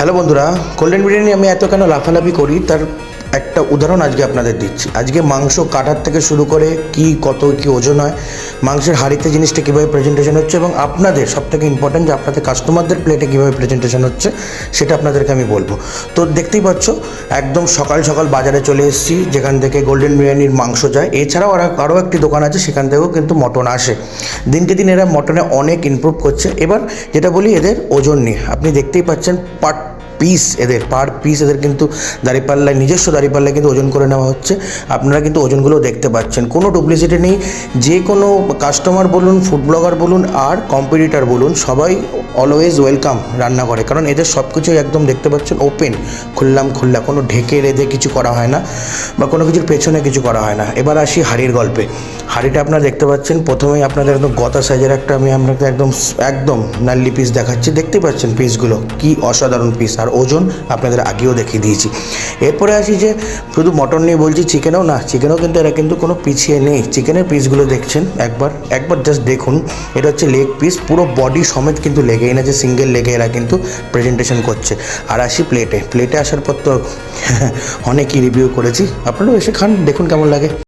Hello বন্ধুরা, golden biryani আমি এত কেন লাফালাফি করি তার একটা উদাহরণ আজকে আপনাদের দিচ্ছি। আজকে মাংস কাটার থেকে শুরু করে কত কি ওজন হয়, মাংসের হাঁড়িতে জিনিসটা কীভাবে প্রেজেন্টেশন হচ্ছে এবং আপনাদের সবথেকে ইম্পর্ট্যান্ট যে আপনাদের কাস্টমারদের প্লেটে কীভাবে প্রেজেন্টেশন হচ্ছে সেটা আপনাদেরকে আমি বলবো। তো দেখতেই পাচ্ছ একদম সকাল সকাল বাজারে চলে এসেছি, যেখান থেকে গোল্ডেন বিরিয়ানির মাংস যায়। এছাড়াও আরও একটি দোকান আছে, সেখান থেকেও কিন্তু মটন আসে। দিনকে দিন এরা মটনে অনেক ইমপ্রুভ করছে। এবার যেটা বলি এদের ওজন নিয়ে, আপনি দেখতেই পাচ্ছেন পার পিস এদের কিন্তু দাঁড়িপাল্লায়, নিজস্ব দাঁড়িপাল্লায় কিন্তু ওজন করে নেওয়া হচ্ছে। আপনারা কিন্তু ওজনগুলো দেখতে পাচ্ছেন, কোনো ডুপ্লিসিটি নেই। যে কোনো কাস্টমার বলুন, ফুড ব্লগার বলুন আর কম্পিটিটার বলুন, সবাই অলওয়েজ ওয়েলকাম রান্না করে, কারণ এদের সব কিছুই একদম দেখতে পাচ্ছেন ওপেন, খোলা, কোনো ঢেকে রেঁধে কিছু করা হয় না বা কোনো কিছুর পেছনে কিছু করা হয় না। এবার আসি হাঁড়ির গল্পে। হাঁড়িটা আপনারা দেখতে পাচ্ছেন, প্রথমেই আপনাদের একদম গতা সাইজের একটা আমি আপনাকে একদম নাল্লি পিস দেখাচ্ছি। দেখতে পাচ্ছেন পিসগুলো কি অসাধারণ পিস, আর ওজন আপনাদের আগেও দেখিয়ে দিয়েছি। এরপরে আসি যে শুধু মটন নিয়ে বলছি, চিকেনও না, চিকেনও কিন্তু এরা কিন্তু কোনো পিছিয়ে নেই। চিকেনের পিসগুলো দেখছেন, একবার জাস্ট দেখুন। এটা হচ্ছে লেগ পিস, পুরো বডি সমেত কিন্তু লেগে, না যে সিঙ্গেল লেগে এরা কিন্তু প্রেজেন্টেশন করছে। আর আসি প্লেটে আসার পর তো অনেকই রিভিউ করেছি, আপনারাও এসে খান, দেখুন কেমন লাগে।